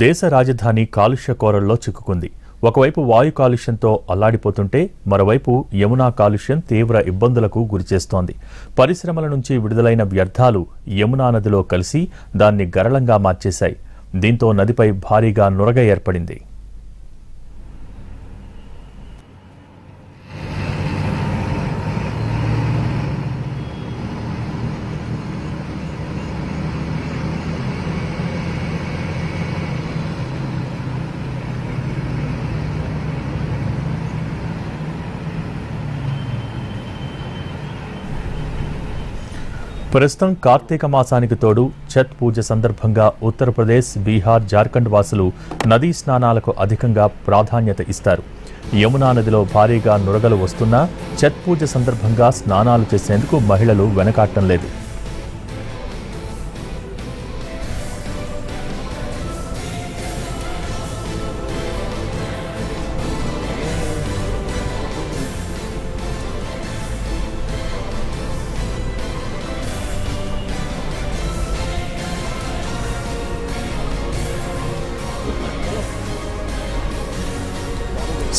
దేశ రాజధాని కాలుష్య కోరల్లో చిక్కుకుంది. ఒకవైపు వాయు కాలుష్యంతో అల్లాడిపోతుంటే మరోవైపు యమునా కాలుష్యం తీవ్ర ఇబ్బందులకు గురిచేస్తోంది. పరిశ్రమల నుంచి విడుదలైన వ్యర్థాలు యమునా నదిలో కలిసి దాన్ని గరళంగా మార్చేశాయి. దీంతో నదిపై భారీగా నురగ ఏర్పడింది. ప్రస్తుతం కార్తీక మాసానికి తోడు ఛత్ పూజ సందర్భంగా ఉత్తరప్రదేశ్, బీహార్, జార్ఖండ్ వాసులు నదీ స్నానాలకు అధికంగా ప్రాధాన్యత ఇస్తారు. యమునా నదిలో భారీగా నురగలు వస్తున్నా ఛత్ పూజ సందర్భంగా స్నానాలు చేసేందుకు మహిళలు వెనకాడటం లేదు.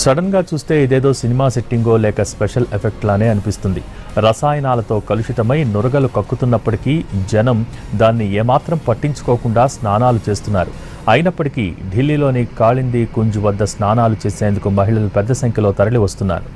సడన్ గా చూస్తే ఇదేదో సినిమా సెట్టింగో లేక స్పెషల్ ఎఫెక్ట్ లానే అనిపిస్తుంది. రసాయనాలతో కలుషితమై నురగలు కక్కుతున్నప్పటికీ జనం దాన్ని ఏమాత్రం పట్టించుకోకుండా స్నానాలు చేస్తున్నారు. అయినప్పటికీ ఢిల్లీలోని కాళింది కుంజ్ వద్ద స్నానాలు చేసేందుకు మహిళలు పెద్ద సంఖ్యలో తరలి వస్తున్నారు.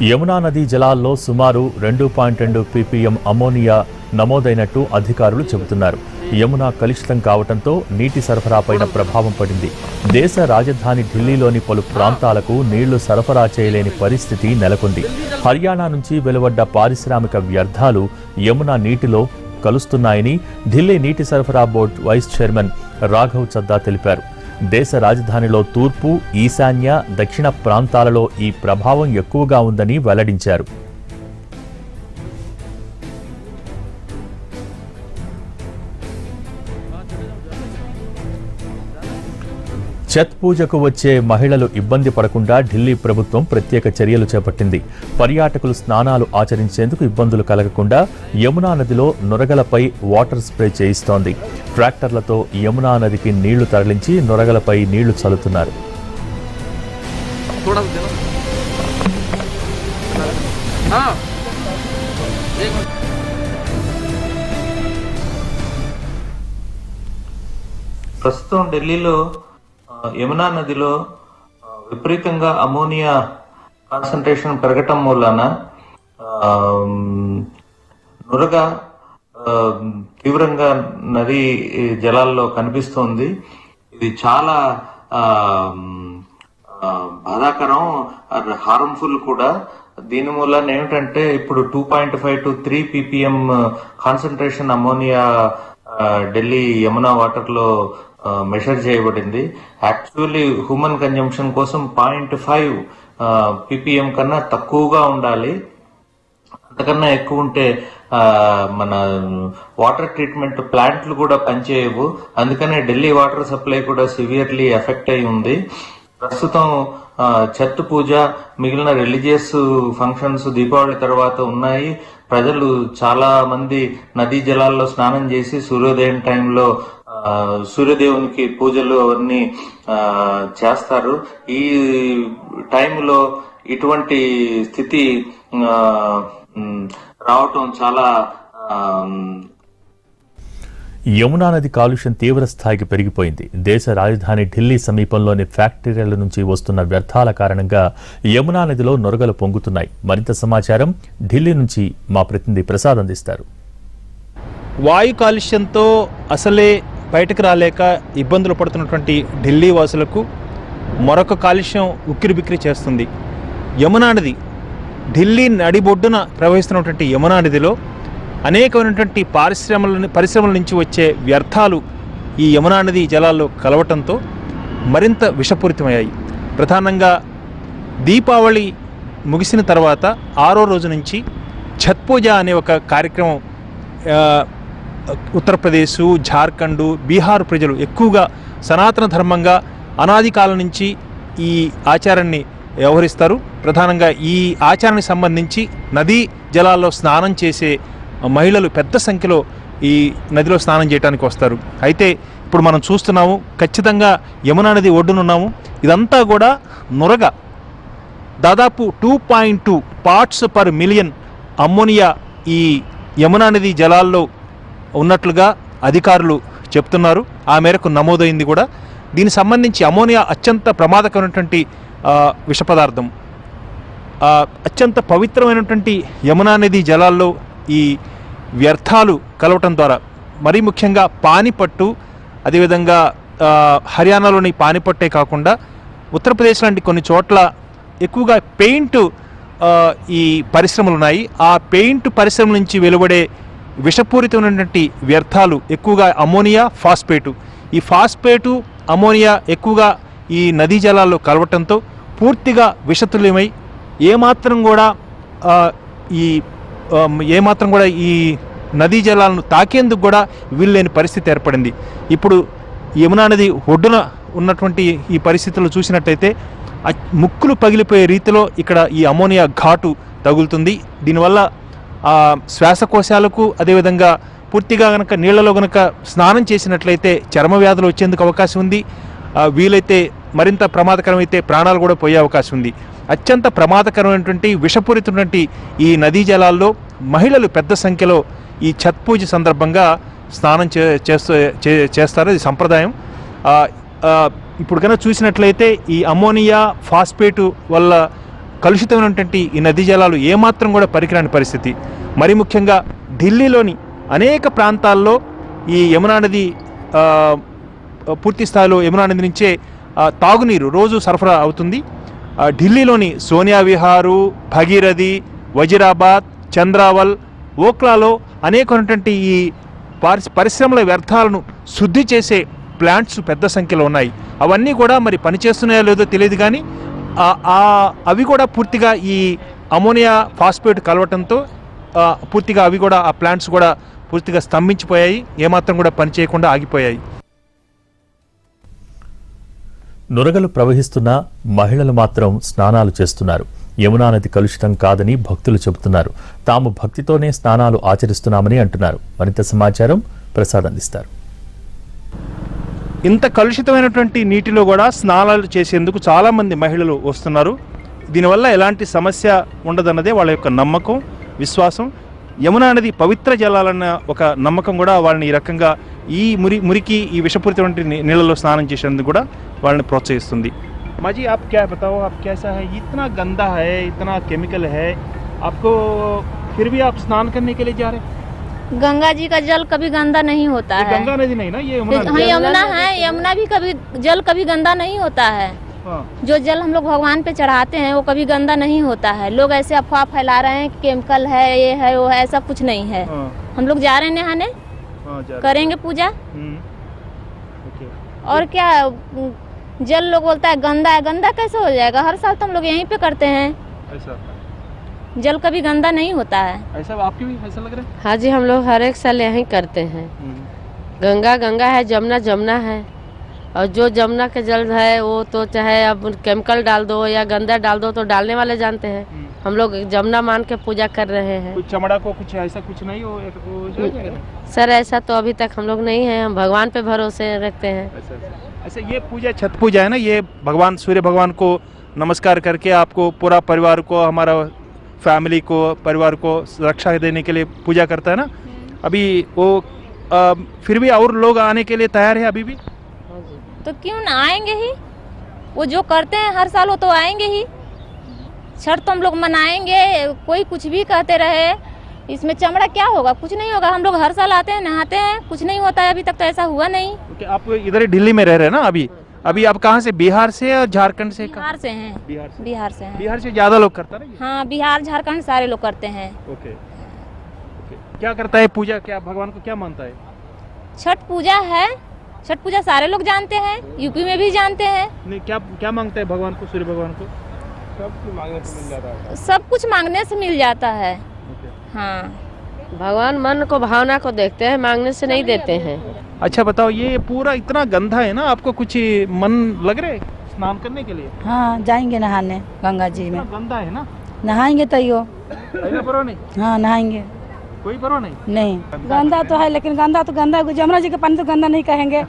యమునా నదీ జలాల్లో సుమారు 2.2 ppm అమోనియా నమోదైనట్టు అధికారులు చెబుతున్నారు. యమునా కలుషితం కావడంతో నీటి సరఫరాపైన ప్రభావం పడింది. దేశ రాజధాని ఢిల్లీలోని పలు ప్రాంతాలకు నీళ్లు సరఫరా చేయలేని పరిస్థితి నెలకొంది. హర్యానా నుంచి వెలువడ్డ పారిశ్రామిక వ్యర్థాలు యమునా నీటిలో కలుస్తున్నాయని ఢిల్లీ నీటి సరఫరా board vice chairman Raghav Chadha తెలిపారు. దేశ రాజధానిలో తూర్పు, ఈశాన్య, దక్షిణ ప్రాంతాలలో ఈ ప్రభావం ఎక్కువగా ఉందని వెల్లడించారు. ఛత్ పూజకు వచ్చే మహిళలు ఇబ్బంది పడకుండా ఢిల్లీ ప్రభుత్వం ప్రత్యేక చర్యలు చేపట్టింది. పర్యాటకులు స్నానాలు ఆచరించేందుకు ఇబ్బందులు కలగకుండా యమునా నదిలో నురగలపై వాటర్ స్ప్రే చేయిస్తోంది. ట్రాక్టర్లతో యమునా నదికి నీళ్లు తరలించి నురగలపై నీళ్లు చల్లుతున్నారు. ప్రస్తుతం ఢిల్లీలో యమునా నదిలో విపరీతంగా అమోనియా కాన్సంట్రేషన్ పెరగటం మూలాన నురగ తీవ్రంగా నది జలాల్లో కనిపిస్తోంది. ఇది చాలా బాధాకరం, హార్మ్ఫుల్ కూడా. దీని మూలాన ఏమిటంటే ఇప్పుడు 2.5 to 3 ppm concentration ammonia Delhi Yamuna water లో మెషర్ చేయబడింది. యాక్చువల్లీ హ్యూమన్ కన్జంప్షన్ కోసం 0.5 ppm కన్నా తక్కువగా ఉండాలి. అంతకన్నా ఎక్కువ ఉంటే మన వాటర్ ట్రీట్మెంట్ ప్లాంట్లు కూడా పనిచేయవు. అందుకనే ఢిల్లీ వాటర్ సప్లై కూడా సివియర్లీ ఎఫెక్ట్ అయి ఉంది. ప్రస్తుతం ఛత్ పూజ, మిగిలిన రిలీజియస్ ఫంక్షన్స్ దీపావళి తర్వాత ఉన్నాయి. ప్రజలు చాలా మంది నదీ జలాల్లో స్నానం చేసి సూర్యోదయం టైంలో సూర్యదేవునికి పూజలు అవన్నీ చేస్తారు. ఈ టైంలో ఇటువంటి స్థితి రావటం చాలా యమునా నది కాలుష్యం తీవ్ర స్థాయికి పెరిగిపోయింది. దేశ రాజధాని ఢిల్లీ సమీపంలోని ఫ్యాక్టరీల నుంచి వస్తున్న వ్యర్థాల కారణంగా యమునా నదిలో నురగలు పొంగుతున్నాయి. మరింత సమాచారం ఢిల్లీ నుంచి మా ప్రతినిధి ప్రసాద్ అందిస్తారు. వాయు కాలుష్యంతో అసలే బయటకు రాలేక ఇబ్బందులు పడుతున్నటువంటి ఢిల్లీ వాసులకు మరొక కాలుష్యం ఉక్కిరిబిక్కిరి చేస్తుంది. యమునా నది, ఢిల్లీ నడిబొడ్డున ప్రవహిస్తున్నటువంటి యమునా నదిలో అనేకమైనటువంటి పరిశ్రమల నుంచి వచ్చే వ్యర్థాలు ఈ యమునా నది జలాల్లో కలవటంతో మరింత విషపూరితమయ్యాయి. ప్రధానంగా దీపావళి ముగిసిన తర్వాత 6వ రోజు నుంచి ఛత్ పూజ అనే ఒక కార్యక్రమం ఉత్తరప్రదేశ్, జార్ఖండ్, బీహార్ ప్రజలు ఎక్కువగా సనాతన ధర్మంగా అనాది కాలం నుంచి ఈ ఆచారాన్ని వ్యవహరిస్తారు. ప్రధానంగా ఈ ఆచారానికి సంబంధించి నదీ జలాల్లో స్నానం చేసే మహిళలు పెద్ద సంఖ్యలో ఈ నదిలో స్నానం చేయడానికి వస్తారు. అయితే ఇప్పుడు మనం చూస్తున్నాము, ఖచ్చితంగా యమునా నది ఒడ్డునున్నాము. ఇదంతా కూడా నురగ, దాదాపు 2.2 పార్ట్స్ పర్ మిలియన్ అమ్మోనియా ఈ యమునా నది జలాల్లో ఉన్నట్లుగా అధికారులు చెప్తున్నారు. ఆ మేరకు నమోదైంది కూడా. దీనికి సంబంధించి అమ్మోనియా అత్యంత ప్రమాదకరమైనటువంటి విష పదార్థం. అత్యంత పవిత్రమైనటువంటి యమునా నది జలాల్లో ఈ వ్యర్థాలు కలవటం ద్వారా, మరీ ముఖ్యంగా పానిపట్టు, అదేవిధంగా హర్యానాలోని పానిపట్టే కాకుండా ఉత్తరప్రదేశ్ లాంటి కొన్ని చోట్ల ఎక్కువగా పెయింట్ ఈ పరిశ్రమలు ఉన్నాయి. ఆ పెయింట్ పరిశ్రమ నుంచి వెలువడే విషపూరితమైనటువంటి వ్యర్థాలు ఎక్కువగా అమ్మోనియా, ఫాస్ఫేటు. ఈ ఫాస్ఫేటు, అమ్మోనియా ఎక్కువగా ఈ నదీ జలాల్లో కలవటంతో పూర్తిగా విషతుల్యమై ఏమాత్రం కూడా ఈ నదీ జలాలను తాకేందుకు కూడా వీల్లేని పరిస్థితి ఏర్పడింది. ఇప్పుడు యమునా నది ఒడ్డున ఉన్నటువంటి ఈ పరిస్థితులు చూసినట్టయితే ముక్కులు పగిలిపోయే రీతిలో ఇక్కడ ఈ అమ్మోనియా ఘాటు తగులుతుంది. దీనివల్ల శ్వాసకోశాలకు, అదేవిధంగా పూర్తిగా కనుక నీళ్లలో కనుక స్నానం చేసినట్లయితే చర్మ వ్యాధులు వచ్చేందుకు అవకాశం ఉంది. వీలైతే మరింత ప్రమాదకరమైతే ప్రాణాలు కూడా పోయే అవకాశం ఉంది. అత్యంత ప్రమాదకరమైనటువంటి విషపూరితమైనటువంటి ఈ నదీ జలాల్లో మహిళలు పెద్ద సంఖ్యలో ఈ ఛత్ పూజ సందర్భంగా స్నానం చేస్తారు. ఇది సంప్రదాయం. ఇప్పుడు కనుక చూసినట్లయితే ఈ అమ్మోనియా, ఫాస్ఫేటు వల్ల కలుషితమైనటువంటి ఈ నదీ జలాలు ఏమాత్రం కూడా పనికిరాని పరిస్థితి. మరి ముఖ్యంగా ఢిల్లీలోని అనేక ప్రాంతాల్లో ఈ యమునా నది పూర్తి స్థాయిలో యమునా నది నుంచే తాగునీరు రోజు సరఫరా అవుతుంది. ఢిల్లీలోని సోనియా విహారు, భగీరథి, వజీరాబాద్, చంద్రావల్, ఓక్లాలో అనేకమైనటువంటి ఈ పరిశ్రమల వ్యర్థాలను శుద్ధి చేసే ప్లాంట్స్ పెద్ద సంఖ్యలో ఉన్నాయి. అవన్నీ కూడా మరి పనిచేస్తున్నాయో లేదో తెలియదు, కానీ అవి కూడా పూర్తిగా ఈ అమోనియా, ఫాస్ఫేట్ కలవటంతో పూర్తిగా అవి కూడా ఆ ప్లాంట్స్ కూడా పూర్తిగా స్తంభించిపోయాయి, ఏమాత్రం కూడా పనిచేయకుండా ఆగిపోయాయి. నురగలు ప్రవహిస్తున్న మహిళలు మాత్రం స్నానాలు చేస్తున్నారు. యమునా నది కలుషితం కాదని భక్తులు చెబుతున్నారు. తాము భక్తితోనే స్నానాలు ఆచరిస్తున్నామని అంటున్నారు. మరింత సమాచారం ప్రసాద్ అందిస్తారు. ఇంత కలుషితమైనటువంటి నీటిలో కూడా స్నానాలు చేసేందుకు చాలామంది మహిళలు వస్తున్నారు. దీనివల్ల ఎలాంటి సమస్య ఉండదన్నదే వాళ్ళ యొక్క నమ్మకం, విశ్వాసం. యమునా నది పవిత్ర జలాలన్న ఒక నమ్మకం కూడా వాళ్ళని ఈ రకంగా ఈ మురికి ఈ విషపూరితమైన నీళ్ళలో స్నానం చేసేందుకు కూడా వాళ్ళని ప్రోత్సహిస్తుంది. మాజీ आप क्या बताओ, आप कैसा है? इतना गंदा है, इतना केमिकल है, आपको फिर भी आप स्नान करने के लिए जा रहे हैं? गंगा जी का जल कभी गंदा नहीं होता है। गंगा नदी नहीं ना, ये यमुना हाँ, यमुना है। यमुना भी कभी जल कभी गंदा नहीं होता है। जो जल हम लोग भगवान पे चढ़ाते हैं वो कभी गंदा नहीं होता है। लोग ऐसे अफवाह फैला रहे हैं कि केमिकल है, ये है, वो है, ऐसा कुछ नहीं है। हम लोग जा रहे हैं नहाने, करेंगे पूजा। और क्या, जल लोग बोलता है गंदा है, गंदा कैसे हो जाएगा? हर साल तो हम लोग यहीं पे करते हैं। ऐसा जल कभी गंदा नहीं होता है। ऐसा आपके भी ऐसा लग रहा है? हाँ जी, हम लोग हर एक साल यहीं करते हैं। गंगा गंगा है, जमुना जमुना है, और जो जमुना के जल है वो तो चाहे अब केमिकल डाल दो या गंदा डाल दो तो डालने वाले जानते हैं। हम लोग जमुना मान के पूजा कर रहे हैं। कुछ चमड़ा को कुछ ऐसा कुछ नहीं हो सर, ऐसा तो अभी तक हम लोग नहीं है। हम भगवान पे भरोसे रखते हैं। ऐसा ये पूजा छठ पूजा है ना, ये भगवान सूर्य भगवान को नमस्कार करके आपको पूरा परिवार को, हमारा फैमिली को, परिवार को रक्षा देने के लिए पूजा करता है ना। अभी वो फिर भी और लोग आने के लिए तैयार है अभी भी? तो क्यों ना आएंगे ही, वो जो करते हैं हर साल वो तो आएंगे ही। छठ तो हम लोग मनाएंगे, कोई कुछ भी कहते रहे, इसमें चमड़ा क्या होगा? कुछ नहीं होगा। हम लोग हर साल आते हैं, नहाते हैं, कुछ नहीं होता है। अभी तक तो ऐसा हुआ नहीं। आप इधर ही दिल्ली में रह रहे हैं ना अभी? अभी आप कहाँ से? बिहार से और झारखंड से? बिहार से हैं। बिहार से हैं। बिहार से ज्यादा लोग करता है ना? हाँ, बिहार झारखंड सारे लोग करते हैं। ओके। क्या करता है पूजा? क्या भगवान को क्या मानता है? छठ पूजा है। छठ पूजा सारे लोग जानते हैं, यूपी में भी जानते हैं। नहीं, क्या मांगता है भगवान को, सूर्य भगवान को? सब कुछ मांगने से मिल जाता है। सब कुछ मांगने से मिल जाता है। हाँ, भगवान मन को, भावना को देखते हैं, मांगने से नहीं देते हैं। अच्छा बताओ, ये पूरा इतना गंदा है ना, आपको कुछ मन लग रहा है? स्नान करने के लिए? हाँ जाएंगे नहाने गंगा जी में। गंदा है ना? नहाएंगे तैयो। परवाह नहीं? हाँ नहाएंगे। कोई परवाह नहीं? नहीं गंदा तो है, लेकिन गंदा तो गंदा, जमुना जी का पानी तो गंदा नहीं कहेंगे।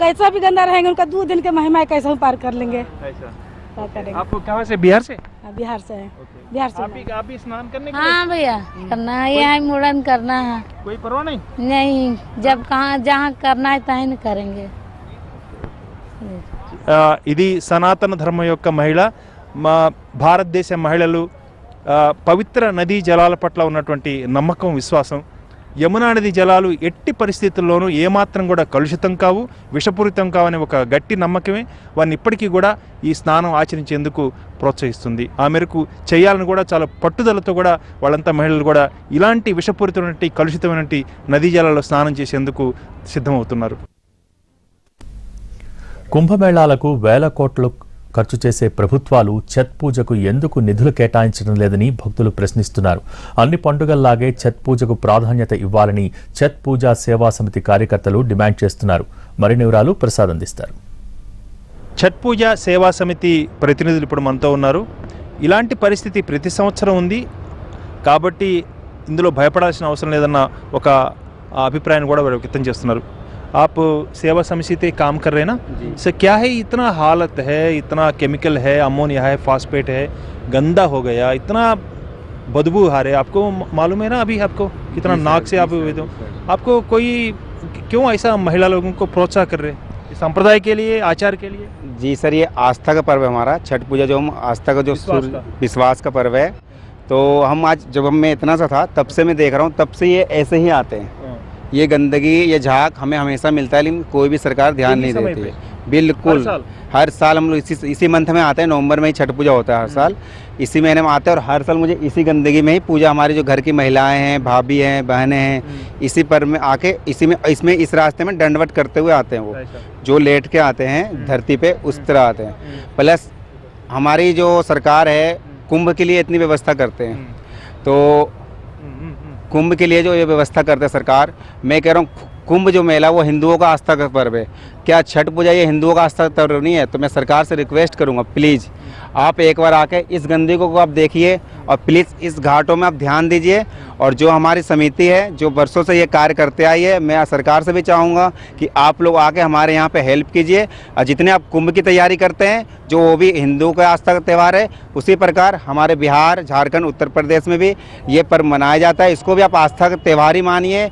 कैसा भी गंदा रहेंगे, उनका 2 दिन के महिमा कैसे पार कर लेंगे। ऐसा क्या करेंगे। आप कहाँ से? बिहार से? बिहार से है। बिहार से आप भी स्नान करने के हाँ भैया करना है, यहाँ मुड़न करना है। कोई परवाह नहीं? नहीं, जब कहाँ जहाँ करना है तहीं न करेंगे। ఇది సనాతన ధర్మం యొక్క మహిళ మా భారతదేశ మహిళలు పవిత్ర నదీ జలాల పట్ల ఉన్నటువంటి నమ్మకం, విశ్వాసం. యమునా నది జలాలు ఎట్టి పరిస్థితుల్లోనూ ఏమాత్రం కూడా కలుషితం కావు, విషపూరితం కావనే ఒక గట్టి నమ్మకమే వారిని ఇప్పటికీ కూడా ఈ స్నానం ఆచరించేందుకు ప్రోత్సహిస్తుంది. ఆ మేరకు చేయాలని కూడా చాలా పట్టుదలతో కూడా వాళ్ళంతా మహిళలు కూడా ఇలాంటి విషపూరితమైనటువంటి కలుషితమైనటువంటి నదీ జలాల్లో స్నానం చేసేందుకు సిద్ధమవుతున్నారు. కుంభమేళాలకు వేల కోట్లు ఖర్చు చేసే ప్రభుత్వాలు ఛత్ పూజకు ఎందుకు నిధులు కేటాయించడం లేదని భక్తులు ప్రశ్నిస్తున్నారు. అన్ని పండుగల్లాగే ఛత్ పూజకు ప్రాధాన్యత ఇవ్వాలని ఛత్ పూజా సేవా సమితి కార్యకర్తలు డిమాండ్ చేస్తున్నారు. మరిన్ని వివరాలు ప్రసాద్ అందిస్తారు. ఛత్ పూజ సేవా సమితి ప్రతినిధులు ఇప్పుడు మనతో ఉన్నారు. ఇలాంటి పరిస్థితి ప్రతి సంవత్సరం ఉంది కాబట్టి ఇందులో భయపడాల్సిన అవసరం లేదన్న ఒక అభిప్రాయాన్ని కూడా వారు వ్యక్తం చేస్తున్నారు. आप सेवा समिति से काम कर रहे हैं ना सर, क्या है इतना हालत है, इतना केमिकल है, अमोनिया है, फास्फेट है, गंदा हो गया, इतना बदबू आ रहा है, आपको मालूम है ना? अभी आपको कितना नाक से आप तो आपको कोई क्यों ऐसा महिला लोगों को प्रोत्साहन कर रहे हैं संप्रदाय के लिए, आचार के लिए? जी सर, ये आस्था का पर्व है हमारा छठ पूजा, जो हम आस्था का जो विश्वास का पर्व है. तो हम आज जब मैं इतना सा था तब से मैं देख रहा हूँ, तब से ये ऐसे ही आते हैं. ये गंदगी, ये झाग हमें हमेशा मिलता है, लेकिन कोई भी सरकार ध्यान नहीं देती है. बिल्कुल हर साल हम लोग इसी मंथ में आते हैं. नवंबर में ही छठ पूजा होता है हर साल, इसी महीने में आते हैं. और हर साल मुझे इसी गंदगी में ही पूजा, हमारी जो घर की महिलाएं हैं, भाभी हैं, बहनें हैं, इसी पर में आके इसमें इस रास्ते में दंडवत करते हुए आते हैं. वो जो लेट के आते हैं धरती पे उस तरह आते हैं. प्लस हमारी जो सरकार है कुंभ के लिए इतनी व्यवस्था करते हैं, तो कुंभ के लिए जो ये व्यवस्था करते हैं सरकार, मैं कह रहा हूँ कुंभ जो मेला वो हिंदुओं का आस्था का पर्व है. क्या छठ पूजा ये हिंदुओं का आस्था का पर्व नहीं है? तो मैं सरकार से रिक्वेस्ट करूँगा, प्लीज़ आप एक बार आके इस गंदगी को आप देखिए और प्लीज़ इस घाटों में आप ध्यान दीजिए. और जो हमारी समिति है जो वर्षों से ये कार्य करते आई है, मैं सरकार से भी चाहूँगा कि आप लोग आके हमारे यहाँ पे हेल्प कीजिए. और जितने आप कुंभ की तैयारी करते हैं, जो वो भी हिंदुओं का आस्था का त्यौहार है, उसी प्रकार हमारे बिहार, झारखंड, उत्तर प्रदेश में भी ये पर्व मनाया जाता है. इसको भी आप आस्था का त्यौहार ही मानिए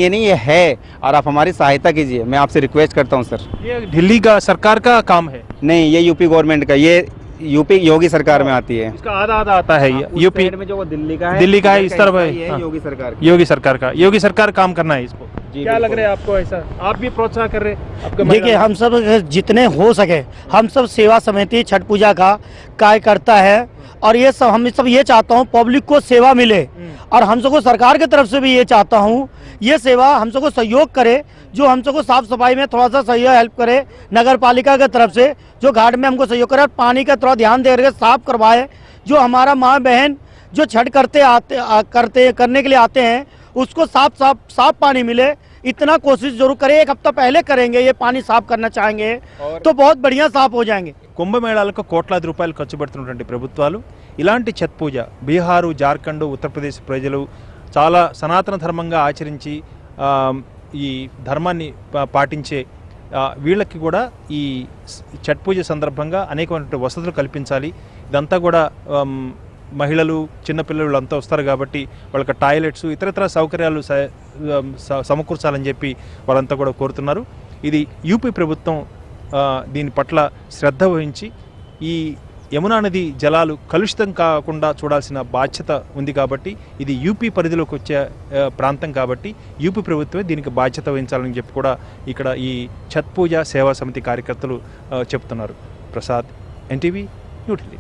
नहीं, ये है. और आप हमारी सहायता कीजिए, मैं आपसे रिक्वेस्ट करता हूँ सर. ये दिल्ली का सरकार का काम है? नहीं, ये यूपी गवर्नमेंट का, ये यूपी योगी सरकार में आती है. इसका आधा आता है. यूपी में जो वो दिल्ली का है इस तरफ है. योगी सरकार योगी सरकार काम करना है इसको. क्या लग रहा है आपको ऐसा? आप भी प्रोत्साहन कर रहे हैं? देखिए, हम सब जितने हो सके हम सब सेवा समिति छठ पूजा का कार्य करता है. और ये सब हम सब ये चाहता हूँ पब्लिक को सेवा मिले. और हम सबको सरकार की तरफ से भी ये चाहता हूँ ये सेवा हम सबको सहयोग करे, जो हम सबको साफ सफाई में थोड़ा सा सहयोग हेल्प करे. नगर पालिका की तरफ से जो घाट में हमको सहयोग करे और पानी का थोड़ा ध्यान दे करके साफ करवाए. जो हमारा माँ बहन जो छठ करने के लिए आते हैं उसको साफ पानी मिले, इतना कोशिश जरूर करें. 1 हफ्ता पहले करेंगे, ये पानी साफ करना चाहेंगे तो बहुत बढ़िया साफ हो जाएंगे. కుంభమేళాలకు కోట్లాది రూపాయలు ఖర్చు పెడుతున్నటువంటి ప్రభుత్వాలు ఇలాంటి ఛత్ పూజ బీహారు, జార్ఖండ్, ఉత్తరప్రదేశ్ ప్రజలు చాలా సనాతన ధర్మంగా ఆచరించి ఈ ధర్మాన్ని పాటించే వీళ్ళకి కూడా ఈ ఛత్ పూజ సందర్భంగా అనేకమైనటువంటి వసతులు కల్పించాలి. ఇదంతా కూడా మహిళలు, చిన్నపిల్లలు అంతా వస్తారు కాబట్టి వాళ్ళకి టాయిలెట్స్, ఇతరత్ర సౌకర్యాలు సమకూర్చాలని చెప్పి వాళ్ళంతా కూడా కోరుతున్నారు. ఇది యూపీ ప్రభుత్వం దీని పట్ల శ్రద్ధ వహించి ఈ యమునా నది జలాలు కలుషితం కాకుండా చూడాల్సిన బాధ్యత ఉంది. కాబట్టి ఇది యూపీ పరిధిలోకి వచ్చే ప్రాంతం కాబట్టి యూపీ ప్రభుత్వమే దీనికి బాధ్యత వహించాలని చెప్పి కూడా ఇక్కడ ఈ ఛత్ పూజ సేవా సమితి కార్యకర్తలు చెప్తున్నారు. ప్రసాద్, ఎన్టీవీ, న్యూఢిల్లీ.